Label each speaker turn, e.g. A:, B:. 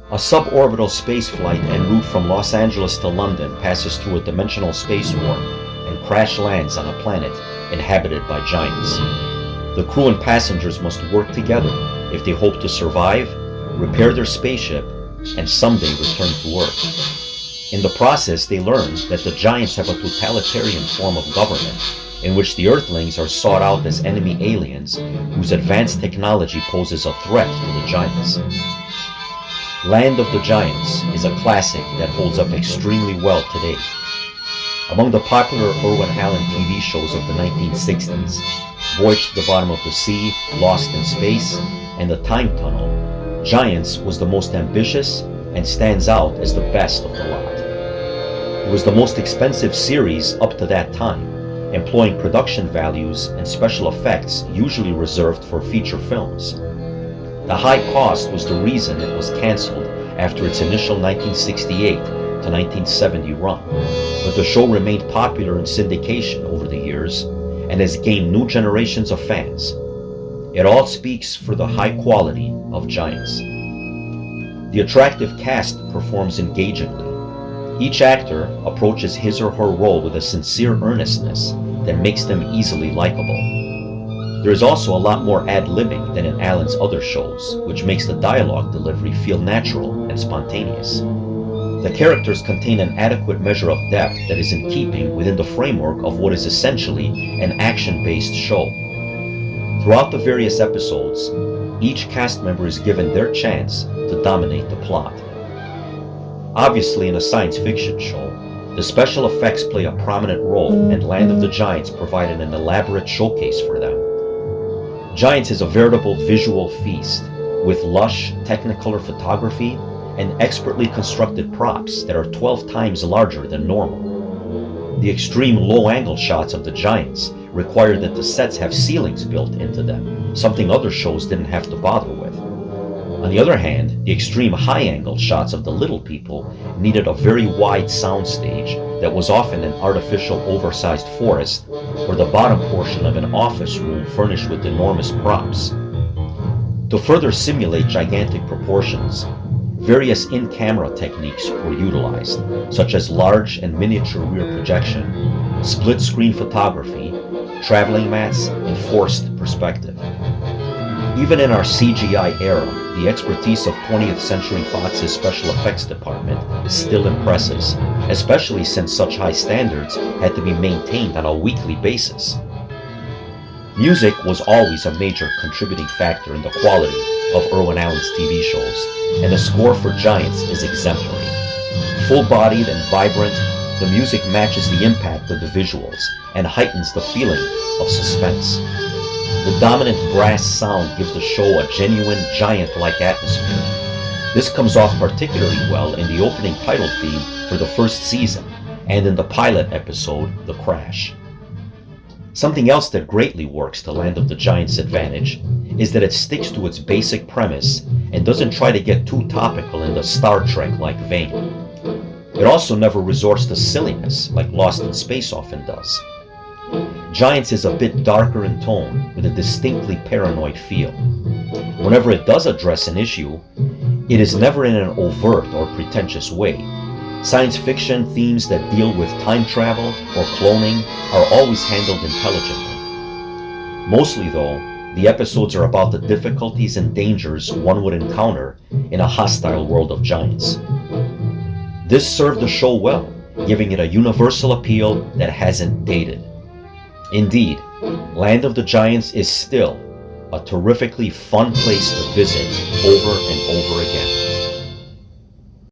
A: A suborbital spaceflight en route from Los Angeles to London passes through a dimensional space warp and crash lands on a planet inhabited by giants. The crew and passengers must work together if they hope to survive, repair their spaceship, and someday return to Earth. In the process, they learn that the giants have a totalitarian form of government in which the Earthlings are sought out as enemy aliens whose advanced technology poses a threat to the giants. Land of the Giants is a classic that holds up extremely well today. Among the popular Irwin Allen TV shows of the 1960s, Voyage to the Bottom of the Sea, Lost in Space, and The Time Tunnel, Giants was the most ambitious and stands out as the best of the lot. It was the most expensive series up to that time, employing production values and special effects usually reserved for feature films. The high cost was the reason it was canceled after its initial 1968 to 1970 run, but the show remained popular in syndication over the years and has gained new generations of fans. It all speaks for the high quality of Giants. The attractive cast performs engagingly. Each actor approaches his or her role with a sincere earnestness that makes them easily likable. There is also a lot more ad-libbing than in Allen's other shows, which makes the dialogue delivery feel natural and spontaneous. The characters contain an adequate measure of depth that is in keeping within the framework of what is essentially an action-based show. Throughout the various episodes, each cast member is given their chance to dominate the plot. Obviously, in a science fiction show, the special effects play a prominent role, and Land of the Giants provided an elaborate showcase for them. Giants is a veritable visual feast, with lush, technicolor photography and expertly constructed props that are 12 times larger than normal. The extreme low-angle shots of the giants require that the sets have ceilings built into them, something other shows didn't have to bother with. On the other hand, the extreme high-angle shots of the little people needed a very wide soundstage that was often an artificial oversized forest or the bottom portion of an office room furnished with enormous props. To further simulate gigantic proportions, various in-camera techniques were utilized, such as large and miniature rear projection, split-screen photography, traveling mats, and forced perspective. Even in our CGI era, the expertise of 20th Century Fox's special effects department still impresses, especially since such high standards had to be maintained on a weekly basis. Music was always a major contributing factor in the quality of Irwin Allen's TV shows, and the score for Giants is exemplary. Full-bodied and vibrant, the music matches the impact of the visuals and heightens the feeling of suspense. The dominant brass sound gives the show a genuine giant-like atmosphere. This comes off particularly well in the opening title theme for the first season and in the pilot episode, The Crash. Something else that greatly works to Land of the Giants' advantage is that it sticks to its basic premise and doesn't try to get too topical in the Star Trek-like vein. It also never resorts to silliness like Lost in Space often does. Giants is a bit darker in tone with a distinctly paranoid feel. Whenever it does address an issue, it is never in an overt or pretentious way. Science fiction themes that deal with time travel or cloning are always handled intelligently. Mostly though, the episodes are about the difficulties and dangers one would encounter in a hostile world of giants. This served the show well, giving it a universal appeal that hasn't dated. Indeed, Land of the Giants is still a terrifically fun place to visit over and over again.